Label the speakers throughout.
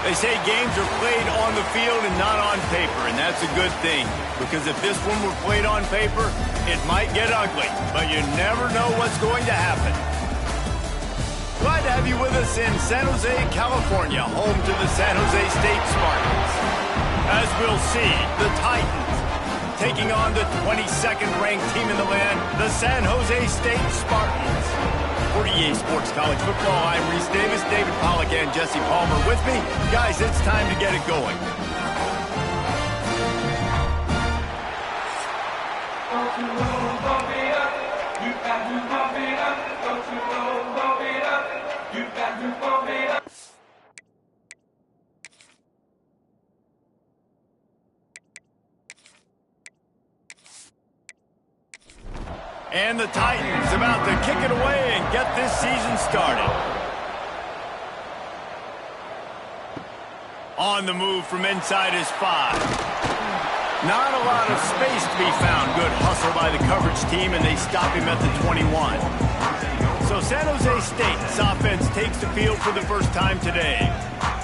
Speaker 1: They say games are played on the field and not on paper, and that's a good thing, because if this one were played on paper, it might get ugly, but you never know what's going to happen. Glad to have you with us in San Jose, California, home to the San Jose State Spartans. As we'll see, the Titans taking on the 22nd ranked team in the land, the San Jose State Spartans. For EA Sports College Football, I'm Reese Davis, David Pollack, and Jesse Palmer with me. Guys, it's time to get it going.
Speaker 2: Don't you know, bump it up. You got to bump it up. Don't you know, bump it up. You got to bump it up.
Speaker 1: And the Titans about to kick it away and get this season started. On the move from inside his 5. Not a lot of space to be found. Good hustle by the coverage team, and they stop him at the 21. So San Jose State's offense takes the field for the first time today.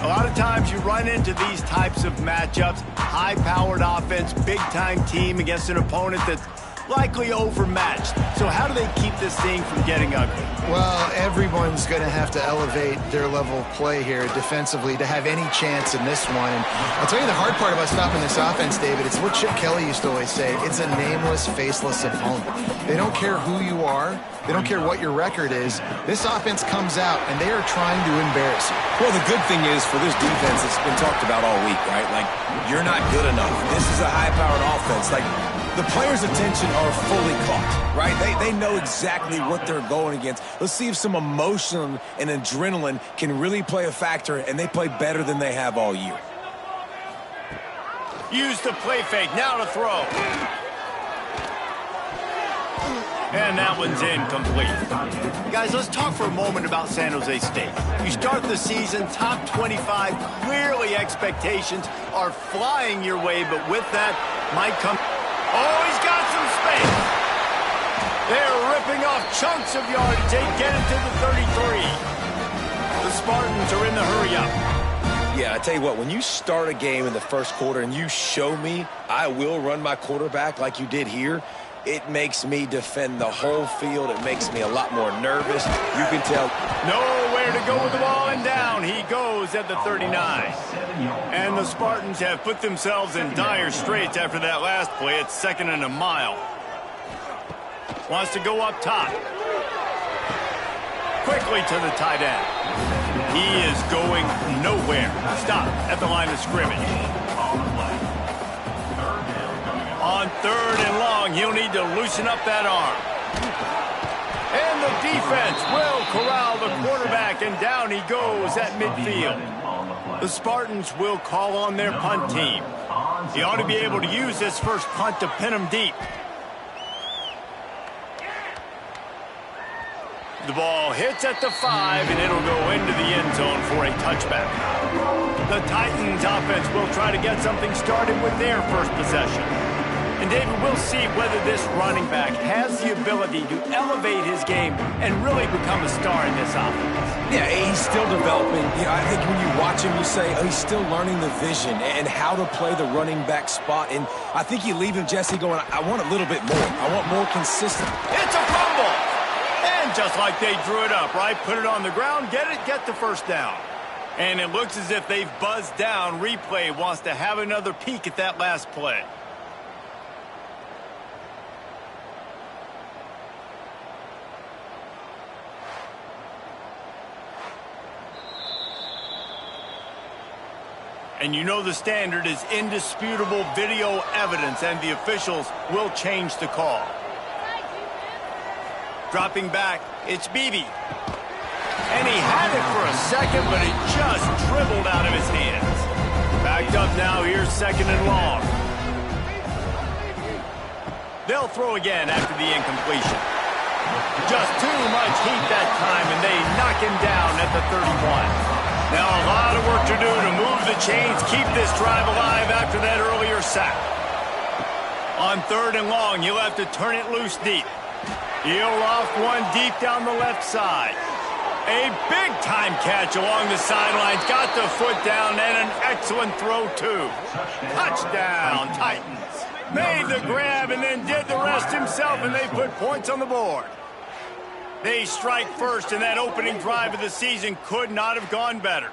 Speaker 1: A lot of times you run into these types of matchups. High-powered offense, big-time team against an opponent that's likely overmatched. So how do they keep this thing from getting ugly?
Speaker 3: Well, everyone's going to have to elevate their level of play here defensively to have any chance in this one. And I'll tell you the hard part about stopping this offense, David, it's what Chip Kelly used to always say. It's a nameless, faceless opponent. They don't care who you are. They don't care what your record is. This offense comes out, and they are trying to embarrass you.
Speaker 4: Well, the good thing is for this defense, it's been talked about all week, right? Like, you're not good enough. This is a high-powered offense. Like, the players' attention are fully caught, right? They know exactly what they're going against. Let's see if some emotion and adrenaline can really play a factor, and they play better than they have all year.
Speaker 1: Use the play fake, now to throw. And that one's incomplete. Guys, let's talk for a moment about San Jose State. You start the season, top 25, clearly expectations are flying your way, but with that might come... Oh, he's got some space. They're ripping off chunks of yardage. They get it to the 33. The Spartans are in the hurry-up.
Speaker 4: Yeah, I tell you what, when you start a game in the first quarter and you show me I will run my quarterback like you did here, it makes me defend the whole field. It makes me a lot more nervous. You can tell.
Speaker 1: Nowhere to go with the ball, and down he goes at the 39. And the Spartans have put themselves in dire straits after that last play. It's 2nd and a mile. Wants to go up top. Quickly to the tight end. He is going nowhere. Stop at the line of scrimmage. On 3rd and long, he'll need to loosen up that arm. And the defense will corral the quarterback, and down he goes at midfield. The Spartans will call on their punt team. He ought to be able to use this first punt to pin him deep. The ball hits at the 5, and it'll go into the end zone for a touchback. The Titans offense will try to get something started with their first possession. And David, we'll see whether this running back has the ability to elevate his game and really become a star in this offense.
Speaker 4: Yeah, he's still developing. You know, I think when you watch him, you say, oh, he's still learning the vision and how to play the running back spot. And I think you leave him, Jesse, going, I want a little bit more. I want more consistent.
Speaker 1: It's a fumble! And just like they drew it up, right? Put it on the ground, get the first down. And it looks as if they've buzzed down. Replay wants to have another peek at that last play. And you know the standard is indisputable video evidence, and the officials will change the call. Dropping back, it's Beebe. And he had it for a second, but it just dribbled out of his hands. Backed up now, here's 2nd and long. They'll throw again after the incompletion. Just too much heat that time, and they knock him down at the 31. Now a lot of work to do to move the chains, keep this drive alive after that earlier sack. On 3rd and long, you'll have to turn it loose deep. He'll loft one deep down the left side. A big-time catch along the sidelines. Got the foot down, and an excellent throw, too. Touchdown, Titans. Made the grab and then did the rest himself, and they put points on the board. They strike first, and that opening drive of the season could not have gone better.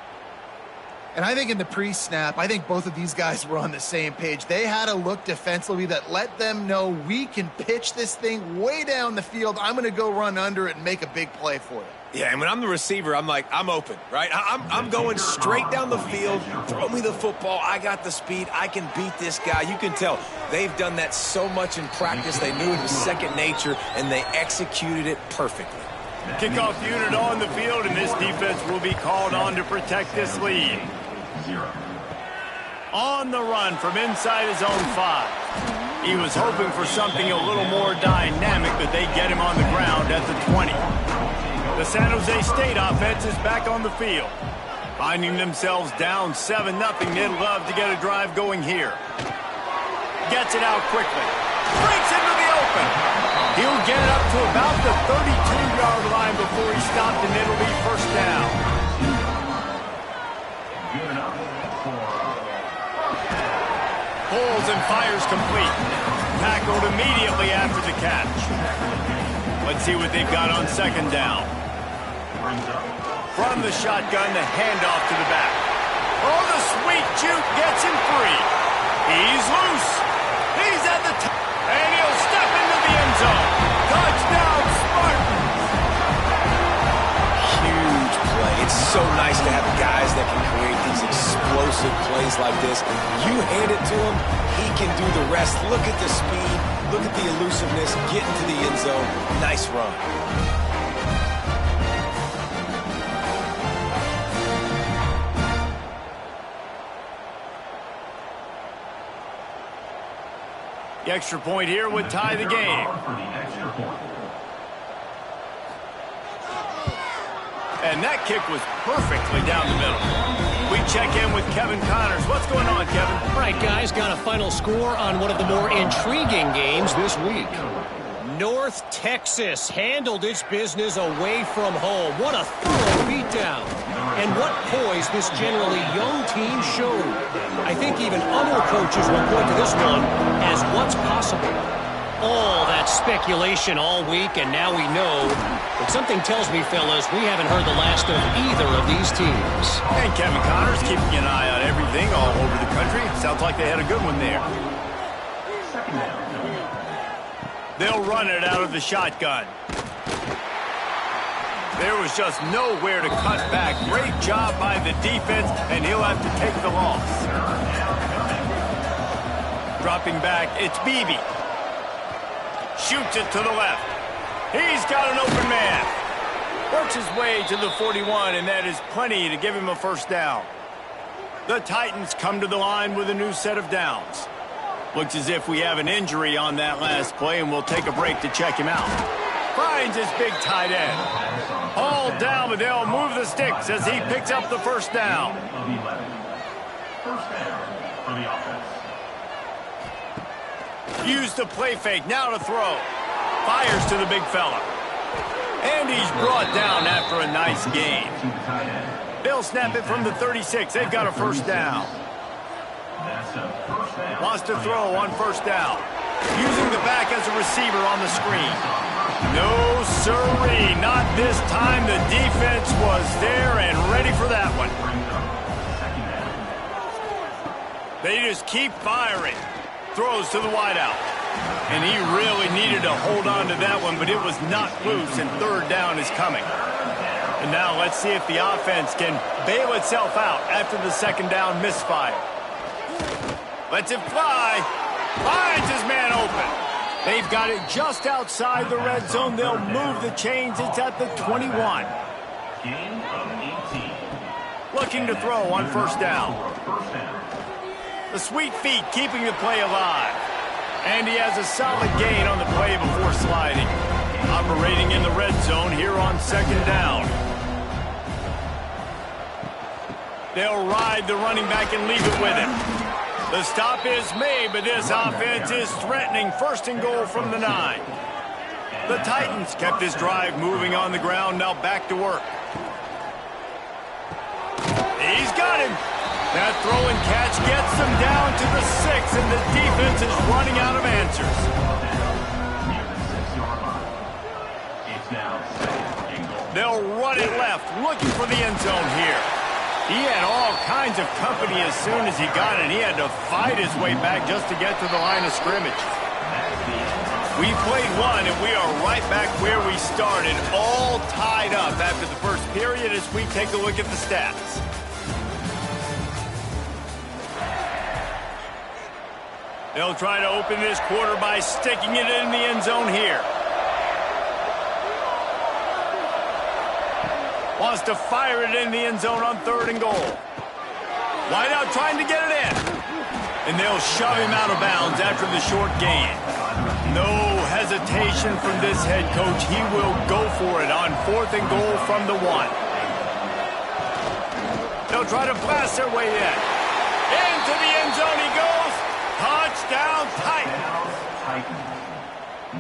Speaker 3: And I think in the pre-snap, I think both of these guys were on the same page. They had a look defensively that let them know we can pitch this thing way down the field. I'm going to go run under it and make a big play for it.
Speaker 4: Yeah, and when I'm the receiver, I'm like, I'm open, right? I'm going straight down the field. Throw me the football. I got the speed. I can beat this guy. You can tell they've done that so much in practice. They knew it was second nature, and they executed it perfectly.
Speaker 1: Kickoff unit on the field, and this defense will be called on to protect this lead. On the run from inside his own 5. He was hoping for something a little more dynamic, but they get him on the ground at the 20. The San Jose State offense is back on the field. Finding themselves down 7-0, they'd love to get a drive going here. Gets it out quickly. Breaks into the open. He'll get it up to about the 32-yard line before he stopped, and it'll be 1st down. Pulls and fires complete. Tackled immediately after the catch. Let's see what they've got on 2nd down. From the shotgun, the handoff to the back. Oh, the sweet juke gets him free. He's loose. He's at the top. And he'll step into the end zone. Touchdown, Spartans.
Speaker 4: Huge play. It's so nice to have guys that can create these explosive plays like this. You hand it to him, he can do the rest. Look at the speed. Look at the elusiveness. Get into the end zone. Nice run.
Speaker 1: The extra point here would tie the game. And that kick was perfectly down the middle. We check in with Kevin Connors. What's going on, Kevin?
Speaker 5: All right, guys, got a final score on one of the more intriguing games this week. North Texas handled its business away from home. What a thorough beatdown. And what poise this generally young team showed. I think even other coaches will point to this one as what's possible. All that speculation all week, and now we know. But something tells me, fellas, we haven't heard the last of either of these teams.
Speaker 1: And Kevin Connors keeping an eye on everything all over the country. Sounds like they had a good one there. They'll run it out of the shotgun. There was just nowhere to cut back. Great job by the defense, and he'll have to take the loss. Dropping back, it's Beebe. Shoots it to the left. He's got an open man. Works his way to the 41, and that is plenty to give him a 1st down. The Titans come to the line with a new set of downs. Looks as if we have an injury on that last play, and we'll take a break to check him out. Finds his big tight end. Hauled down, but they'll move the sticks as he picks up the 1st down. Use the play fake, now to throw. Fires to the big fella. And he's brought down after a nice gain. They'll snap it from the 36. They've got a 1st down. Wants to throw on 1st down. Using the back as a receiver on the screen. No sirree, not this time. The defense was there and ready for that one. They just keep firing. Throws to the wideout. And he really needed to hold on to that one, but it was not loose, and 3rd down is coming. And now let's see if the offense can bail itself out after the second down misfire. Lets it fly. Finds his man open. They've got it just outside the red zone. They'll move the chains. It's at the 21.
Speaker 2: Gain of 18.
Speaker 1: Looking to throw on first down. The sweet feet keeping the play alive. And he has a solid gain on the play before sliding. Operating in the red zone here on second down. They'll ride the running back and leave it with him. The stop is made, but this offense is threatening first and goal from the 9. The Titans kept this drive moving on the ground, now back to work. He's got him. That throw and catch gets them down to the 6, and the defense is running out of answers. They'll run it left, looking for the end zone here. He had all kinds of company as soon as he got it. He had to fight his way back just to get to the line of scrimmage. We played one, and we are right back where we started, all tied up after the first period as we take a look at the stats. They'll try to open this quarter by sticking it in the end zone here. Wants to fire it in the end zone on third and goal. Wideout trying to get it in. And they'll shove him out of bounds after the short gain. No hesitation from this head coach. He will go for it on fourth and goal from the 1. They'll try to blast their way in. Into the end zone he goes. Touchdown, Titans.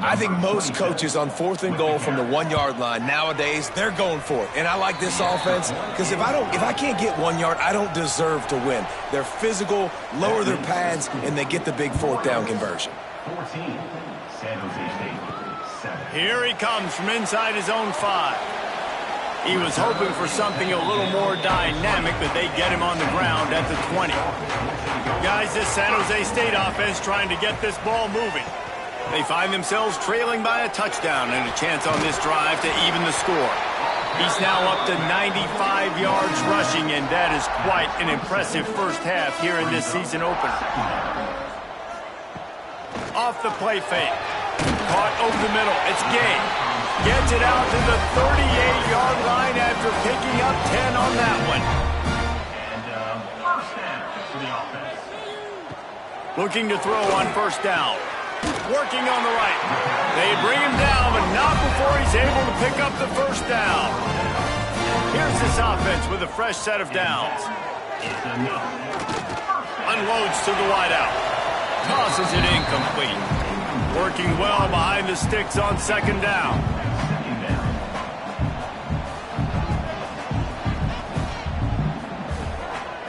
Speaker 4: I think most coaches on fourth and goal from the 1-yard line nowadays, they're going for it. And I like this offense because if I can't get 1 yard, I don't deserve to win. They're physical, lower their pads, and they get the big fourth down conversion.
Speaker 2: 14, San Jose State, 7.
Speaker 1: Here he comes from inside his own 5. He was hoping for something a little more dynamic, but they get him on the ground at the 20. Guys, this San Jose State offense trying to get this ball moving. They find themselves trailing by a touchdown and a chance on this drive to even the score. He's now up to 95 yards rushing, and that is quite an impressive first half here in this season opener. Off the play fake. Caught over the middle. It's Gay. Gets it out to the 38-yard line after picking up 10 on that one.
Speaker 2: And first down for the offense.
Speaker 1: Looking to throw on first down. Working on the right. They bring him down, but not before he's able to pick up the first down. Here's this offense with a fresh set of downs. Unloads to the wideout. Tosses it incomplete. Working well behind the sticks on second down.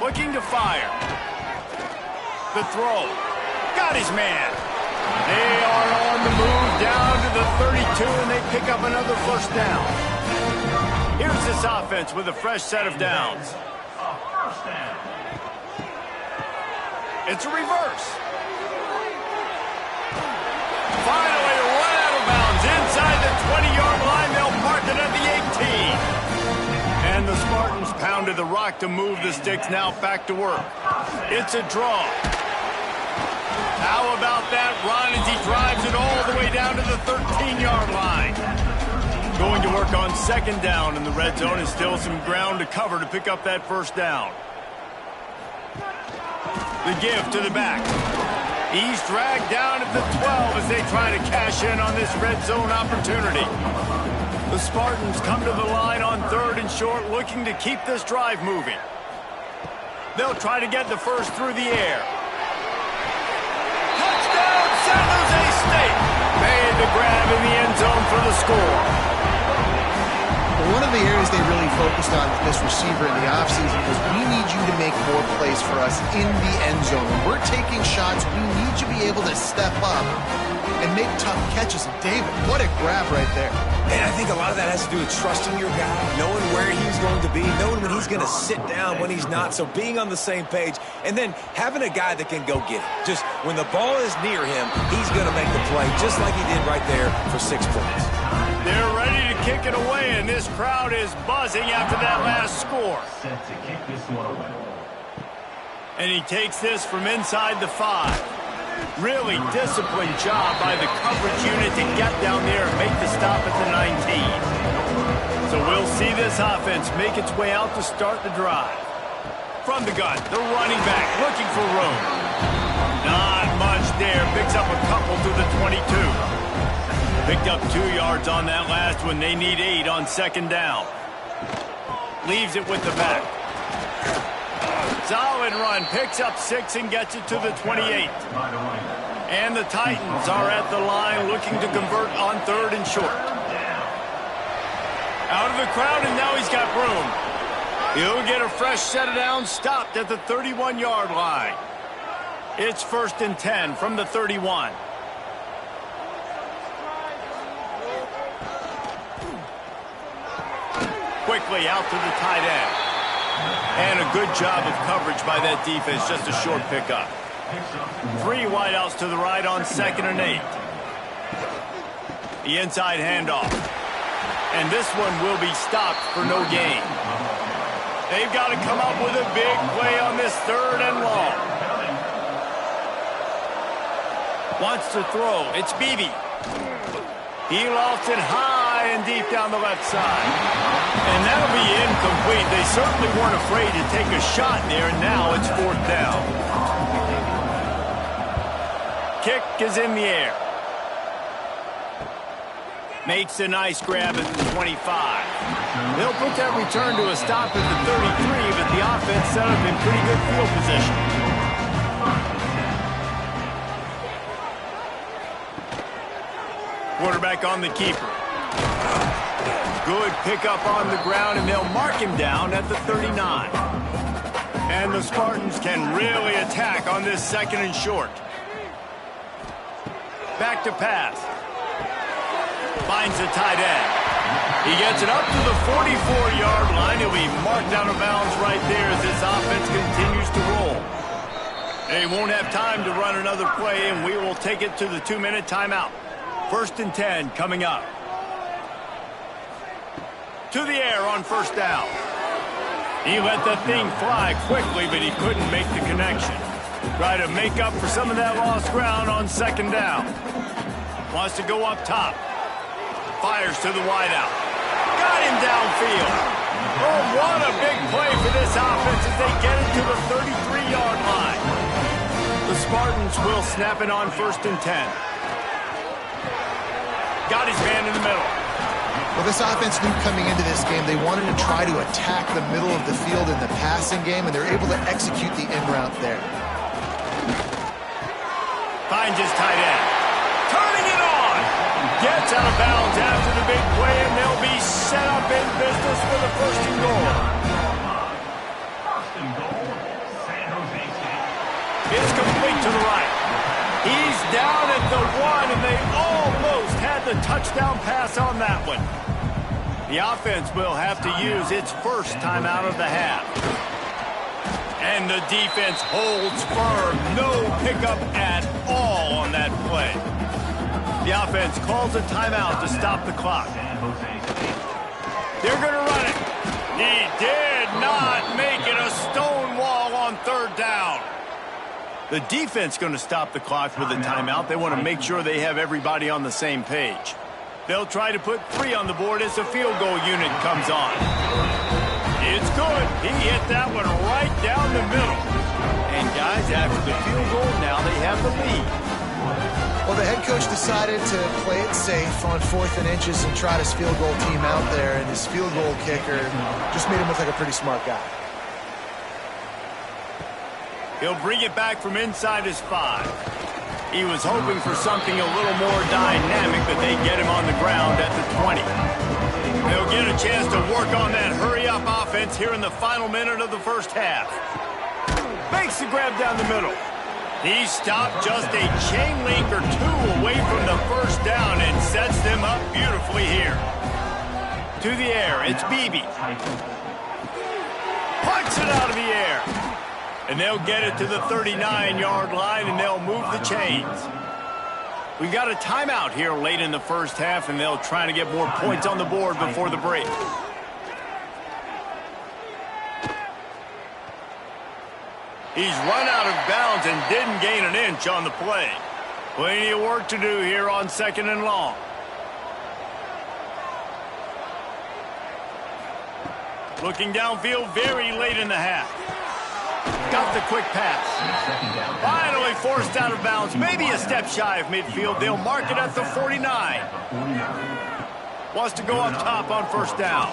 Speaker 1: Looking to fire. The throw. Got his man. They are on the move down to the 32, and they pick up another first down. Here's this offense with a fresh set of downs. It's a reverse. Finally run out of bounds inside the 20-yard line. They'll park it at the 18. And the Spartans pounded the rock to move the sticks, now back to work. It's a draw. How about that run as he drives it all the way down to the 13-yard line? Going to work on second down in the red zone, and still some ground to cover to pick up that first down. The give to the back. He's dragged down at the 12 as they try to cash in on this red zone opportunity. The Spartans come to the line on third and short, looking to keep this drive moving. They'll try to get the first through the air. Touchdown, San Jose State! Made the grab in the end zone for the score.
Speaker 3: One of the areas they really focused on with this receiver in the offseason was we need you to make more plays for us in the end zone. When we're taking shots, we need you to be able to step up and make tough catches. And David, what a grab right there.
Speaker 4: And I think a lot of that has to do with trusting your guy, knowing where he's going to be, knowing when he's going to sit down, when he's not, so being on the same page, and then having a guy that can go get it. Just when the ball is near him, he's going to make the play, just like he did right there for 6 points.
Speaker 1: They're ready to kick it away, and this crowd is buzzing after that last score.
Speaker 2: Set to kick this one away.
Speaker 1: And he takes this from inside the 5. Really disciplined job by the coverage unit to get down there and make the stop at the 19. So we'll see this offense make its way out to start the drive. From the gun, the running back looking for room. Not much there. Picks up a couple to the 22. Picked up 2 yards on that last one. They need 8 on second down. Leaves it with the back. Solid run. Picks up 6 and gets it to the 28. And the Titans are at the line looking to convert on 3rd and short. Out of the crowd, and now he's got room. He'll get a fresh set of downs, stopped at the 31-yard line. It's 1st and 10 from the 31. Quickly out to the tight end. And a good job of coverage by that defense, just a short pickup. 3 wideouts to the right on 2nd and 8. The inside handoff. And this one will be stopped for no gain. They've got to come up with a big play on this 3rd and long. Wants to throw. It's Beebe. He lofts it high and deep down the left side. And that'll be incomplete. They certainly weren't afraid to take a shot there, and now it's 4th down. Kick is in the air. Makes a nice grab at the 25. They'll put that return to a stop at the 33, but the offense set up in pretty good field position. Quarterback on the keeper. Good pickup on the ground, and they'll mark him down at the 39. And the Spartans can really attack on this 2nd and short. Back to pass. Finds the tight end. He gets it up to the 44-yard line. He'll be marked out of bounds right there as this offense continues to roll. They won't have time to run another play, and we will take it to the 2-minute timeout. 1st and 10 coming up. To the air on 1st down. He let that thing fly quickly, but he couldn't make the connection. Try to make up for some of that lost ground on 2nd down. Wants to go up top. Fires to the wideout. Got him downfield. Oh, what a big play for this offense as they get it to the 33-yard line. The Spartans will snap it on 1st and 10. Got his man in the middle.
Speaker 3: Well, this offense knew coming into this game they wanted to try to attack the middle of the field in the passing game, and they're able to execute the in route there.
Speaker 1: Finds his tight end. Turning it on. Gets out of bounds after the big play, and they'll be set up in business for the 1st and goal. It's complete to the right. He's down at the 1, and they almost had the touchdown pass on that one. The offense will have to use its first timeout of the half. And the defense holds firm. No pickup at all on that play. The offense calls a timeout to stop the clock. They're going to run it. He did not make it. A stone wall on 3rd down. The defense going to stop the clock with a timeout. They want to make sure they have everybody on the same page. They'll try to put 3 on the board as the field goal unit comes on. It's good. He hit that one right down the middle. And guys, after the field goal, now they have the lead.
Speaker 3: Well, the head coach decided to play it safe on 4th and inches and trot his field goal team out there, and his field goal kicker just made him look like a pretty smart guy.
Speaker 1: He'll bring it back from inside his 5. He was hoping for something a little more dynamic, but they get him on the ground at the 20. They'll get a chance to work on that hurry-up offense here in the final minute of the 1st half. Makes the grab down the middle. He stopped just a chain link or 2 away from the 1st down and sets them up beautifully here. To the air, it's Beebe. Punts it out of the air. And they'll get it to the 39-yard line, and they'll move the chains. We got a timeout here late in the first half, and they'll try to get more points on the board before the break. He's run out of bounds and didn't gain an inch on the play. Plenty of work to do here on 2nd and long. Looking downfield very late in the half. Got the quick pass. Finally forced out of bounds. Maybe a step shy of midfield. They'll mark it at the 49. Wants to go up top on 1st down.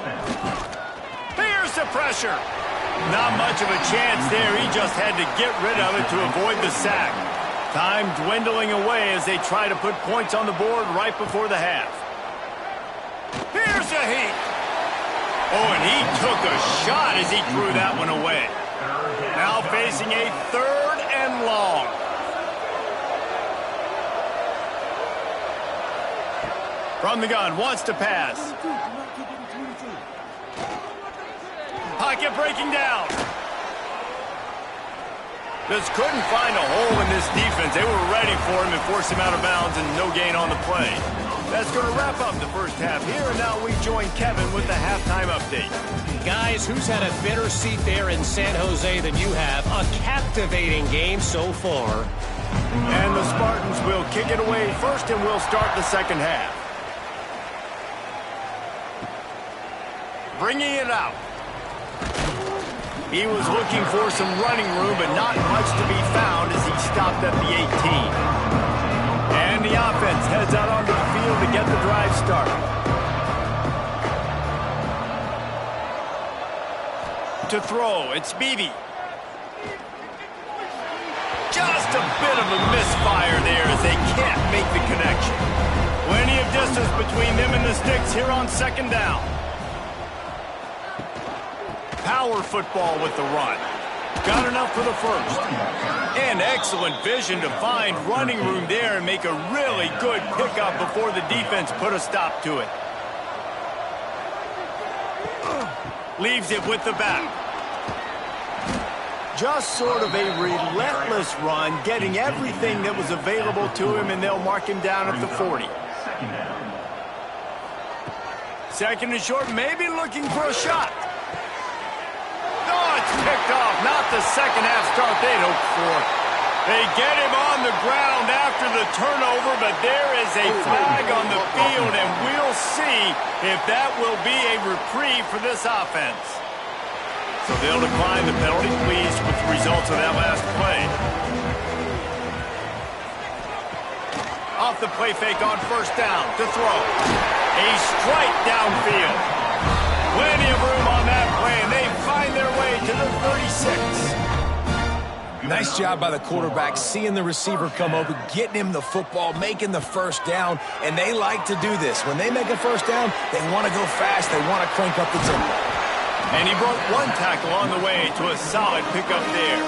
Speaker 1: Here's the pressure. Not much of a chance there. He just had to get rid of it to avoid the sack. Time dwindling away as they try to put points on the board right before the half. Here's a heat. Oh, and he took a shot as he threw that one away. Now facing a 3rd and long. From the gun, wants to pass. Pocket breaking down. Just couldn't find a hole in this defense. They were ready for him and forced him out of bounds, and no gain on the play. That's going to wrap up the first half here, and now we join Kevin with the halftime update.
Speaker 5: Guys, who's had a better seat there in San Jose than you have? A captivating game so far.
Speaker 1: And the Spartans will kick it away first, and we'll start the second half. Bringing it out. He was looking for some running room, but not much to be found as he stopped at the 18. And the offense heads out onto the field to get the drive started. To throw, it's Beebe. Just a bit of a misfire there as they can't make the connection. Plenty of distance between them and the sticks here on 2nd down. Power football with the run. Got enough for the first. And excellent vision to find running room there and make a really good pickup before the defense put a stop to it. Leaves it with the back. Just sort of a relentless run, getting everything that was available to him, and they'll mark him down at the 40. 2nd and short, maybe looking for a shot. Oh, it's picked off. Not the second half start they'd hoped for. They get him on the ground after the turnover, but there is a flag on the field, and we'll see if that will be a reprieve for this offense. So they'll decline the penalty, pleased with the results of that last play. Off the play fake on 1st down to throw. A strike downfield. Plenty of room on that play, and they find their way to the 36.
Speaker 4: Nice job by the quarterback, seeing the receiver come open, getting him the football, making the 1st down, and they like to do this. When they make a 1st down, they want to go fast, they want to crank up the tempo.
Speaker 1: And he broke one tackle on the way to a solid pickup there.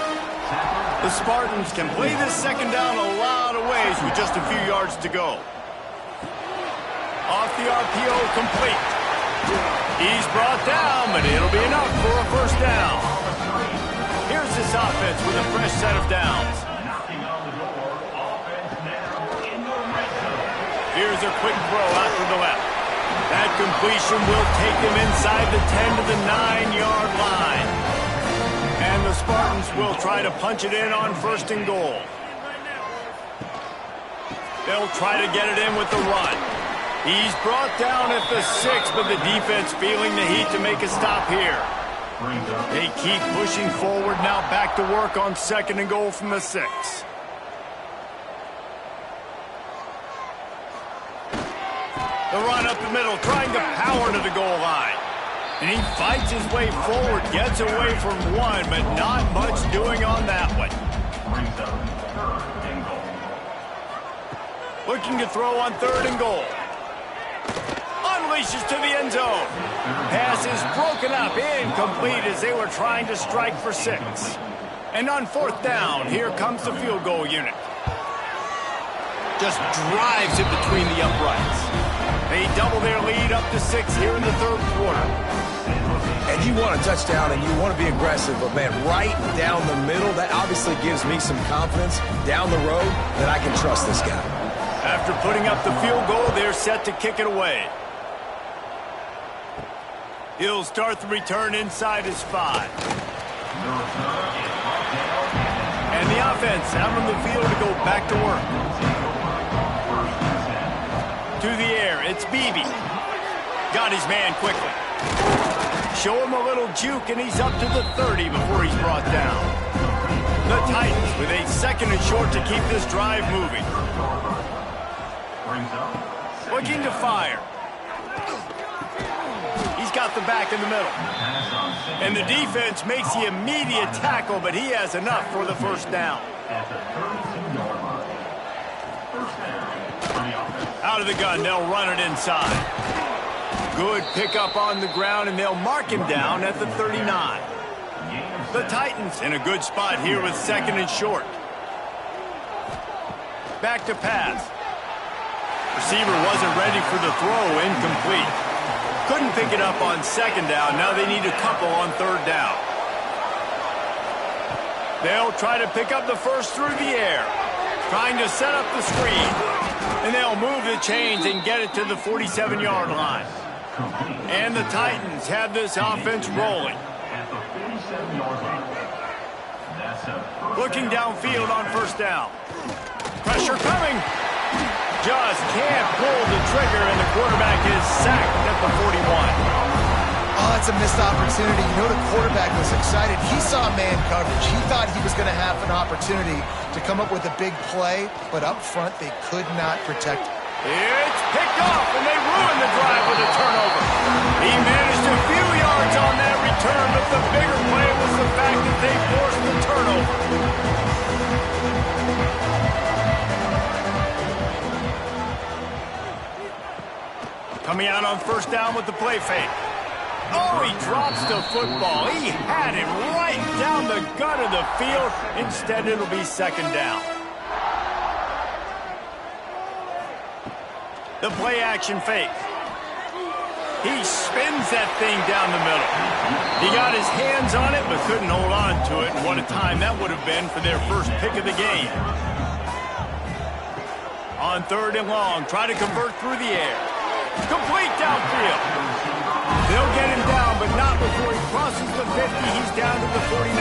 Speaker 1: The Spartans can play this 2nd down a lot of ways with just a few yards to go. Off the RPO, complete. He's brought down, but it'll be enough for a 1st down. Here's this offense with a fresh set of downs. Here's a quick throw out to the left. That completion will take them inside the 10 to the 9-yard line. And the Spartans will try to punch it in on 1st and goal. They'll try to get it in with the run. He's brought down at the 6, but the defense feeling the heat to make a stop here. They keep pushing forward, now back to work on 2nd and goal from the 6. The run up the middle, trying to power to the goal line. And he fights his way forward, gets away from one, but not much doing on that one. Looking to throw on 3rd and goal. Unleashes to the end zone. Pass is broken up, incomplete as they were trying to strike for 6. And on 4th down, here comes the field goal unit. Just drives it between the uprights. They double their lead up to 6 here in the 3rd quarter.
Speaker 4: And you want a touchdown and you want to be aggressive, but man, right down the middle, that obviously gives me some confidence down the road that I can trust this guy.
Speaker 1: After putting up the field goal, they're set to kick it away. He'll start the return inside his 5. And the offense out on the field to go back to work. To the air, it's Beebe. Got his man quickly. Show him a little juke, and he's up to the 30 before he's brought down. The Titans with a 2nd and short to keep this drive moving. Looking to fire. He's got the back in the middle. And the defense makes the immediate tackle, but he has enough for the first down. Out of the gun, they'll run it inside. Good pickup on the ground, and they'll mark him down at the 39. The Titans in a good spot here with 2nd and short. Back to pass. Receiver wasn't ready for the throw, incomplete. Couldn't pick it up on 2nd down. Now they need a couple on 3rd down. They'll try to pick up the first through the air. Trying to set up the screen. And they'll move the chains and get it to the 47-yard line. And the Titans have this offense rolling. Looking downfield on 1st down. Pressure coming. Just can't pull the trigger, and the quarterback is sacked at the 41.
Speaker 3: Oh, that's a missed opportunity. You know the quarterback was excited. He saw man coverage. He thought he was going to have an opportunity to come up with a big play, but up front they could not protect him.
Speaker 1: It's picked off, and they ruined the drive with a turnover. He managed a few yards on that return, but the bigger play was the fact that they forced the turnover. Coming out on 1st down with the play fake. Oh, he drops the football. He had it right down the gut of the field. Instead, it'll be 2nd down. The play action fake. He spins that thing down the middle. He got his hands on it, but couldn't hold on to it. And what a time that would have been for their first pick of the game. On 3rd and long, try to convert through the air. Complete downfield. They'll get him down, but not before he crosses the 50. He's down to the 49.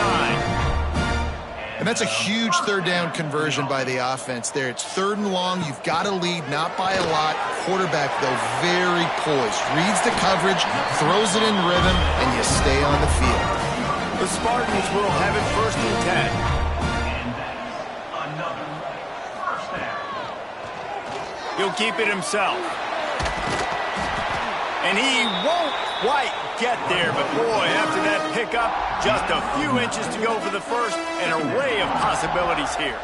Speaker 3: And that's a huge 3rd down conversion by the offense there. It's 3rd and long. You've got to lead, not by a lot. Quarterback, though, very poised. Reads the coverage, throws it in rhythm, and you stay on the field.
Speaker 1: The Spartans will have it 1st and 10. He'll keep it himself. And he won't quite get there, but boy, after that pickup, just a few inches to go for the first, an array of possibilities here.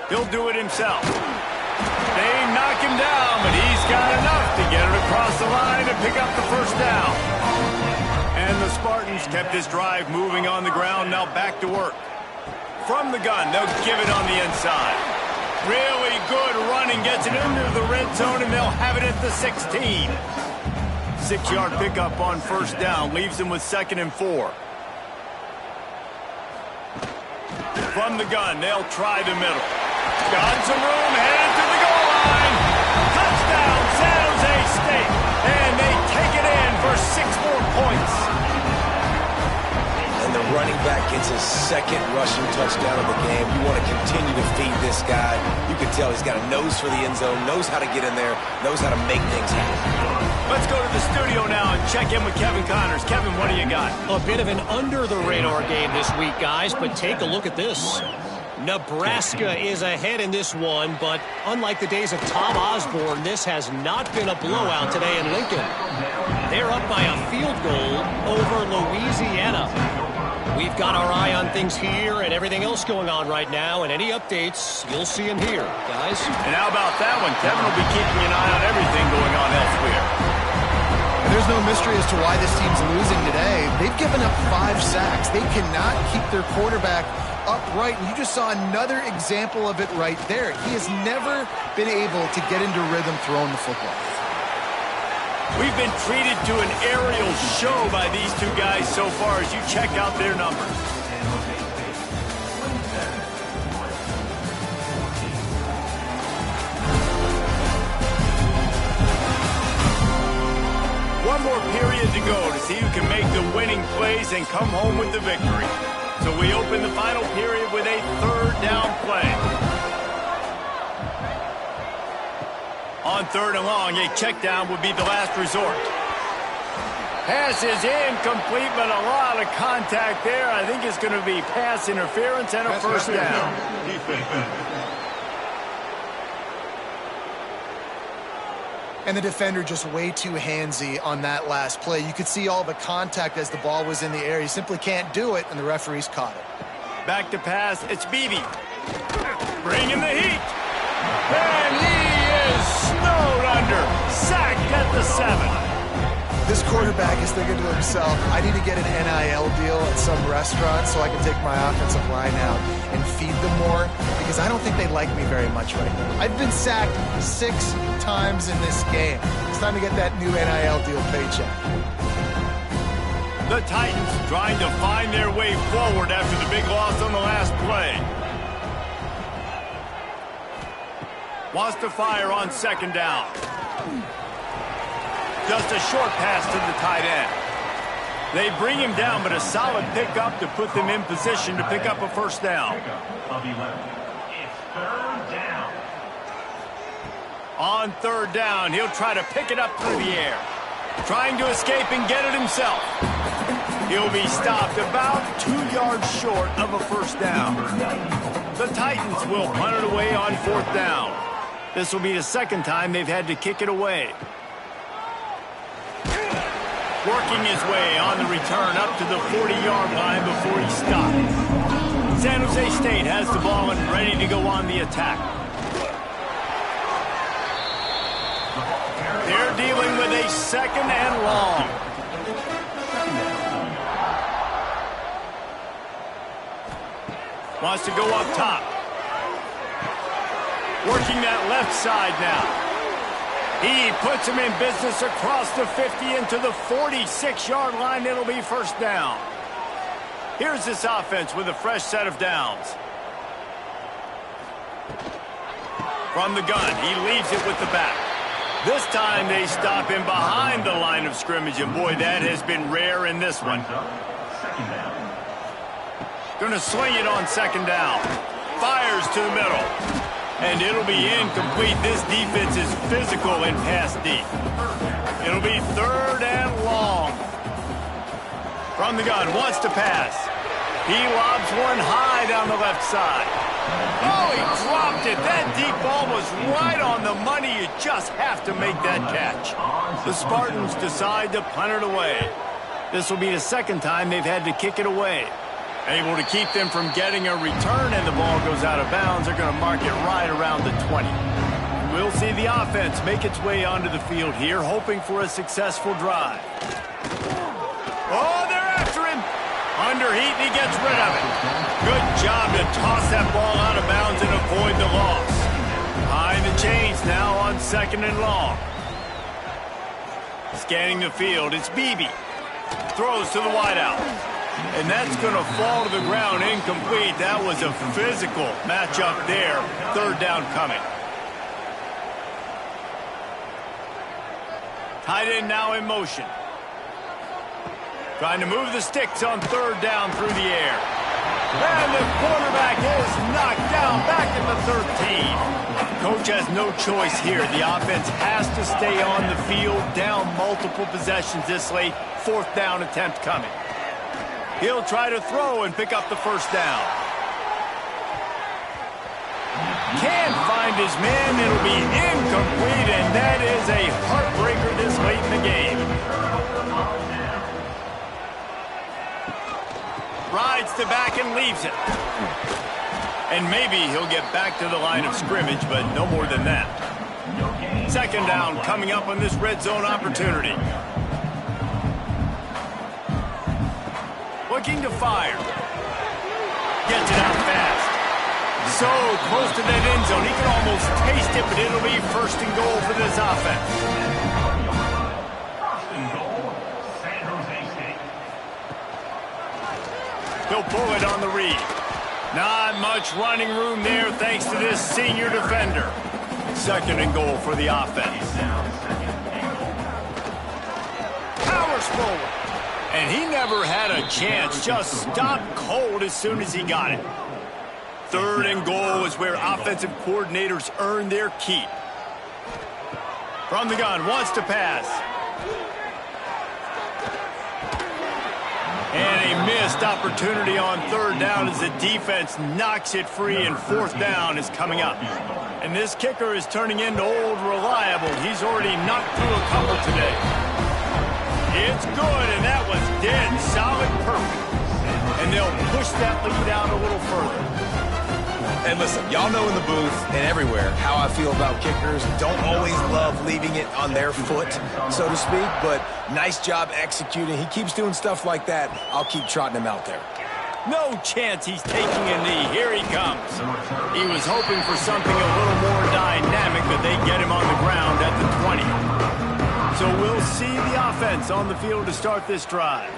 Speaker 1: He'll do it himself. They knock him down, but he's got enough to get it across the line and pick up the 1st down. And the Spartans kept this drive moving on the ground, now back to work. From the gun, they'll give it on the inside. Really good running, gets it into the red zone, and they'll have it at the 16. 6-yard pickup on 1st down, leaves them with 2nd and 4. From the gun, they'll try the middle. Got some room, headed to the goal line. Touchdown, San Jose State. And they take it in for 6 more points.
Speaker 4: And the running back gets his 2nd rushing touchdown of the game. You want to continue to feed this guy. You can tell he's got a nose for the end zone, knows how to get in there, knows how to make things happen.
Speaker 1: Let's go to the studio now and check in with Kevin Connors. Kevin, what do you got?
Speaker 5: A bit of an under-the-radar game this week, guys, but take a look at this. Nebraska is ahead in this one, but unlike the days of Tom Osborne, this has not been a blowout today in Lincoln. They're up by a field goal over Louisiana. We've got our eye on things here and everything else going on right now, and any updates, you'll see them here, guys.
Speaker 1: And how about that one? Kevin will be keeping an eye on everything going on elsewhere.
Speaker 3: And there's no mystery as to why this team's losing today. They've given up 5 sacks. They cannot keep their quarterback upright, and you just saw another example of it right there. He has never been able to get into rhythm throwing the football.
Speaker 1: We've been treated to an aerial show by these two guys so far as you check out their numbers. plays and come home with the victory. So we open the final period with a third down play. On 3rd and long, a check down would be the last resort. Pass is incomplete, but a lot of contact there. I think it's going to be pass interference and a first down.
Speaker 3: And the defender just way too handsy on that last play. You could see all the contact as the ball was in the air. He simply can't do it, and the referees caught it.
Speaker 1: Back to pass, it's Beebe. Bringing the heat. And he is snowed under. Sacked at the 7.
Speaker 3: This quarterback is thinking to himself, I need to get an NIL deal at some restaurant so I can take my offensive line out and feed them more, because I don't think they like me very much right now. I've been sacked 6 times in this game. It's time to get that new NIL deal paycheck.
Speaker 1: The Titans trying to find their way forward after the big loss on the last play. Wants to fire on 2nd down. Just a short pass to the tight end. They bring him down, but a solid pickup to put them in position to pick up a first down.
Speaker 2: It's 3rd down.
Speaker 1: On 3rd down, he'll try to pick it up through the air. Trying to escape and get it himself. He'll be stopped about 2 yards short of a first down. The Titans will punt it away on 4th down. This will be the 2nd time they've had to kick it away. Working his way on the return up to the 40-yard line before he stopped. San Jose State has the ball and ready to go on the attack. They're dealing with a 2nd and long. Wants to go up top. Working that left side now. He puts him in business across the 50 into the 46-yard line. It'll be first down. Here's this offense with a fresh set of downs. From the gun, he leaves it with the back. This time they stop him behind the line of scrimmage, and boy, that has been rare in this one. Going to swing it on 2nd down. Fires to the middle. And it'll be incomplete. This defense is physical and pass deep. It'll be 3rd and long. From the gun, wants to pass. He lobs one high down the left side. Oh, he dropped it. That deep ball was right on the money. You just have to make that catch. The Spartans decide to punt it away. This will be the 2nd time they've had to kick it away. Able to keep them from getting a return, and the ball goes out of bounds. They're going to mark it right around the 20. We'll see the offense make its way onto the field here, hoping for a successful drive. Oh, they're after him. Under heat, and he gets rid of it. Good job to toss that ball out of bounds and avoid the loss. Behind the chains now on 2nd and long. Scanning the field, it's Beebe. Throws to the wideout. And that's going to fall to the ground incomplete. That was a physical matchup there. 3rd down coming. Tight end now in motion. Trying to move the sticks on 3rd down through the air. And the quarterback is knocked down back at the 13. Coach has no choice here. The offense has to stay on the field, down multiple possessions this late. 4th down attempt coming. He'll try to throw and pick up the first down. Can't find his man. It'll be incomplete, and that is a heartbreaker this late in the game. Rides to back and leaves it. And maybe he'll get back to the line of scrimmage, but no more than that. 2nd down coming up on this red zone opportunity. Looking to fire. Gets it out fast. So close to that end zone. He can almost taste it, but it'll be 1st and goal for this offense.
Speaker 2: 1st and goal, San Jose State.
Speaker 1: He'll pull it on the read. Not much running room there thanks to this senior defender. 2nd and goal for the offense. Powers forward. And he never had a chance, just stopped cold as soon as he got it. 3rd and goal is where offensive coordinators earn their keep. From the gun, wants to pass. And a missed opportunity on 3rd down as the defense knocks it free, and 4th down is coming up. And this kicker is turning into old reliable. He's already knocked through a couple today. It's good, and that was dead solid perfect. And they'll push that lead out a little further.
Speaker 4: And listen, y'all know in the booth and everywhere how I feel about kickers. Don't always love leaving it on their foot, so to speak, but nice job executing. He keeps doing stuff like that. I'll keep trotting him out there.
Speaker 1: No chance he's taking a knee. Here he comes. He was hoping for something a little more dynamic, but they get him on the ground at the 20. So we'll see the offense on the field to start this drive.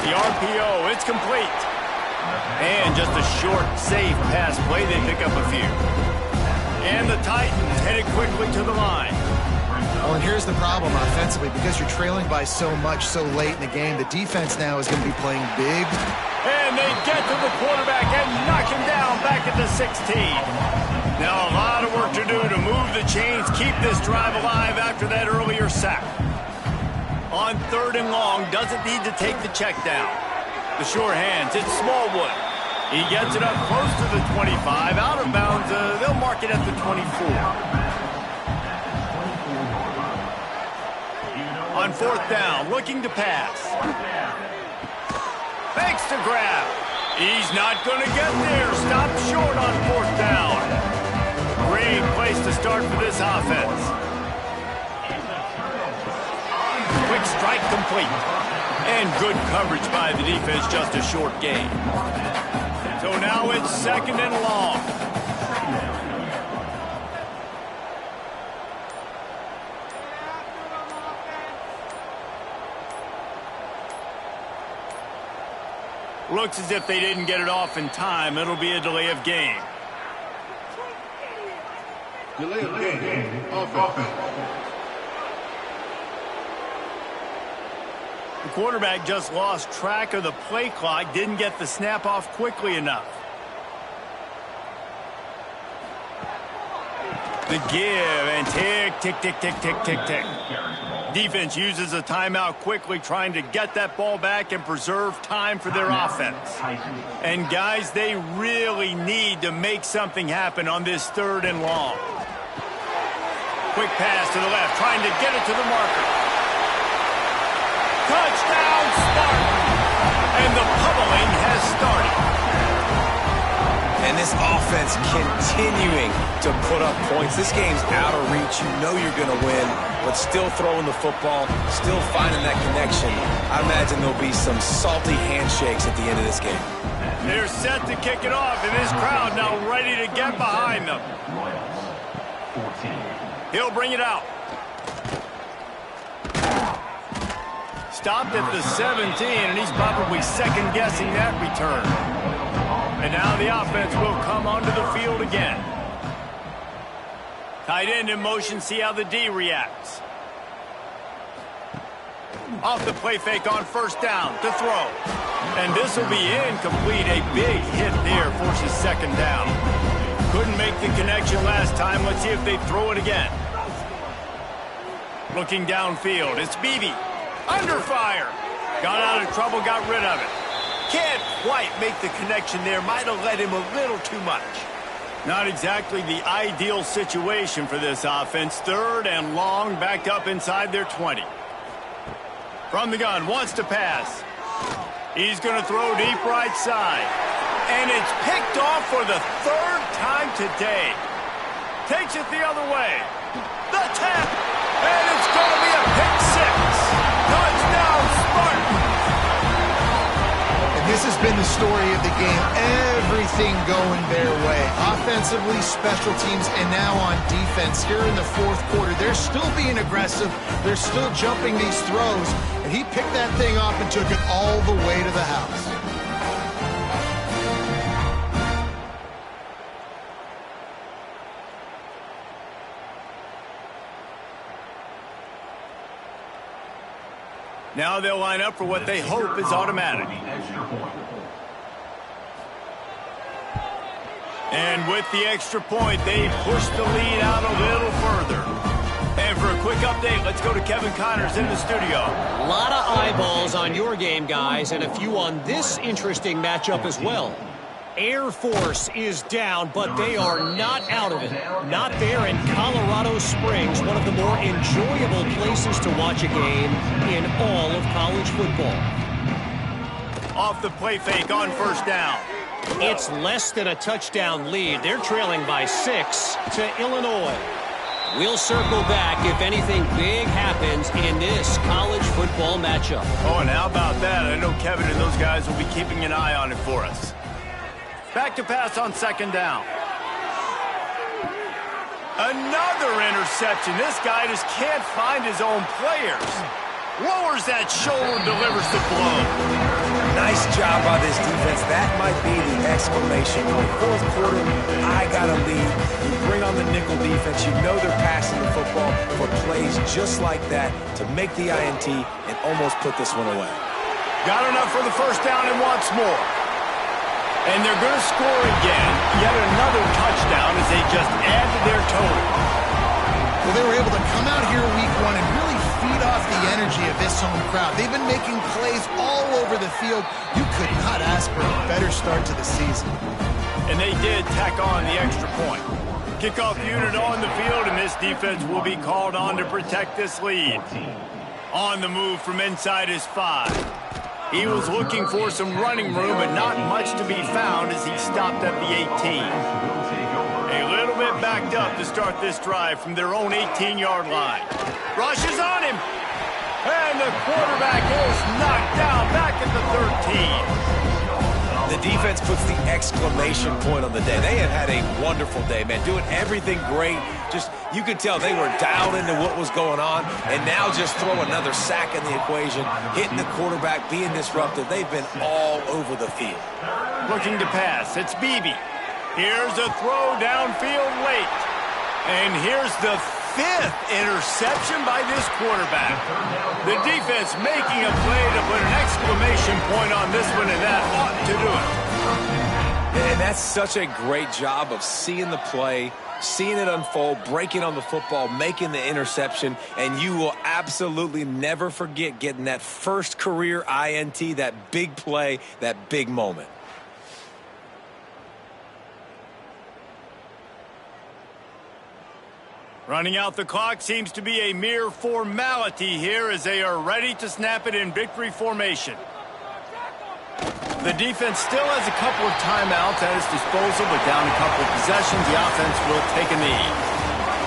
Speaker 1: The RPO, it's complete. And just a short, safe pass play. They pick up a few. And the Titans headed quickly to the line.
Speaker 3: Well, and here's the problem offensively. Because you're trailing by so much so late in the game, the defense now is going to be playing big.
Speaker 1: And they get to the quarterback and knock him down back at the 16. Now a lot of work to do to move the chains, keep this drive alive after that earlier sack. On 3rd and long, doesn't need to take the check down. The sure hands, it's Smallwood. He gets it up close to the 25. Out of bounds, they'll mark it at the 24. On 4th down, looking to pass. Fakes to grab. He's not going to get there. Stop short on 4th down. Great place to start for this offense. Quick strike complete. And good coverage by the defense, just a short gain. So now it's 2nd and long. Looks as if they didn't get it off in time. It'll be a delay of game.
Speaker 2: Delay of game. Offense.
Speaker 1: The quarterback just lost track of the play clock, didn't get the snap off quickly enough. The give and tick, tick, tick, tick, tick, tick, tick. Defense uses a timeout quickly, trying to get that ball back and preserve time for their offense. And guys, they really need to make something happen on this 3rd and long. Quick pass to the left, trying to get it to the marker. Touchdown, Spartan! And the pummeling has started.
Speaker 4: And this offense continuing to put up points. This game's out of reach. You know you're going to win, but still throwing the football, still finding that connection. I imagine there'll be some salty handshakes at the end of this game.
Speaker 1: They're set to kick it off, and this crowd now ready to get behind them. He'll bring it out. Stopped at the 17, and he's probably second-guessing that return. And now the offense will come onto the field again. Tight end in motion, see how the D reacts. Off the play fake on 1st down to throw. And this will be incomplete. A big hit there forces 2nd down. Couldn't make the connection last time. Let's see if they throw it again. Looking downfield, it's Beebe. Under fire. Got out of trouble, got rid of it. Can't quite make the connection there. Might have led him a little too much. Not exactly the ideal situation for this offense. 3rd and long, backed up inside their 20. From the gun, wants to pass. He's going to throw deep right side. And it's picked off for the 3rd time today. Takes it the other way. The tap. And it's going to be a pick 6. Touchdown, Spartan!
Speaker 3: And this has been the story of the game. Everything going their way. Offensively, special teams, and now on defense. Here in the 4th quarter, they're still being aggressive. They're still jumping these throws. And he picked that thing off and took it all the way to the house.
Speaker 1: Now they'll line up for what they hope is automatic. And with the extra point, they push the lead out a little further. And for a quick update, let's go to Kevin Connors in the studio.
Speaker 5: A lot of eyeballs on your game, guys, and a few on this interesting matchup as well. Air Force is down, but they are not out of it. Not there in Colorado Springs, one of the more enjoyable places to watch a game in all of college football.
Speaker 1: Off the play fake on first down.
Speaker 5: It's less than a touchdown lead. They're trailing by 6 to Illinois. We'll circle back if anything big happens in this college football matchup.
Speaker 1: Oh, and how about that? I know Kevin and those guys will be keeping an eye on it for us. Back to pass on second down. Another interception. This guy just can't find his own players. Lowers that shoulder, delivers the blow.
Speaker 4: Nice job by this defense. That might be the exclamation point. Fourth quarter, I got a lead. You bring on the nickel defense. You know they're passing the football for plays just like that to make the INT and almost put this one away.
Speaker 1: Got enough for the first down and wants more. And they're going to score again. Yet another touchdown as they just add to their total.
Speaker 3: Well, they were able to come out here week one and really feed off the energy of this home crowd. They've been making plays all over the field. You could not ask for a better start to the season.
Speaker 1: And they did tack on the extra point. Kickoff unit on the field, and this defense will be called on to protect this lead. On the move from inside his 5. He was looking for some running room, but not much to be found as he stopped at the 18. A little bit backed up to start this drive from their own 18-yard line. Rush is on him. And the quarterback is knocked down back at the 13.
Speaker 4: The defense puts the exclamation point on the day. They have had a wonderful day, man. Doing everything great. Just, you could tell they were dialed into what was going on. And now just throw another sack in the equation. Hitting the quarterback, being disruptive. They've been all over the field.
Speaker 1: Looking to pass. It's Beebe. Here's a throw downfield late. And here's the 5th interception by this quarterback. The defense making a play to put an exclamation point on this one, and that ought to do it.
Speaker 4: And that's such a great job of seeing the play, seeing it unfold, breaking on the football, making the interception, and you will absolutely never forget getting that first career INT, that big play, that big moment.
Speaker 1: Running out the clock seems to be a mere formality here as they are ready to snap it in victory formation. The defense still has a couple of timeouts at its disposal, but down a couple of possessions, the offense will take a knee.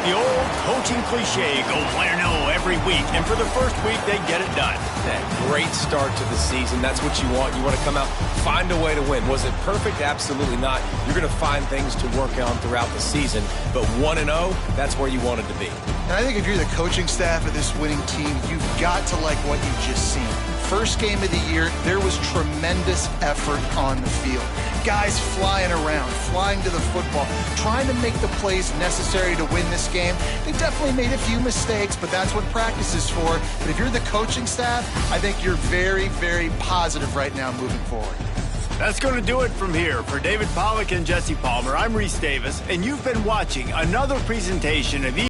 Speaker 1: The old coaching cliche, go play or no every week, and for the first week, they get it done.
Speaker 4: That great start to the season. That's what you want. You want to come out, find a way to win. Was it perfect? Absolutely not. You're going to find things to work on throughout the season, but 1-0, that's where you wanted to be.
Speaker 3: And I think if you're the coaching staff of this winning team, you've got to like what you've just seen. First game of the year, there was tremendous effort on the field. Guys flying around, flying to the football, trying to make the plays necessary to win this game. They definitely made a few mistakes, but that's what practice is for. But if you're the coaching staff, I think you're very, very positive right now moving forward.
Speaker 1: That's going to do it from here. For David Pollack and Jesse Palmer, I'm Reese Davis, and you've been watching another presentation of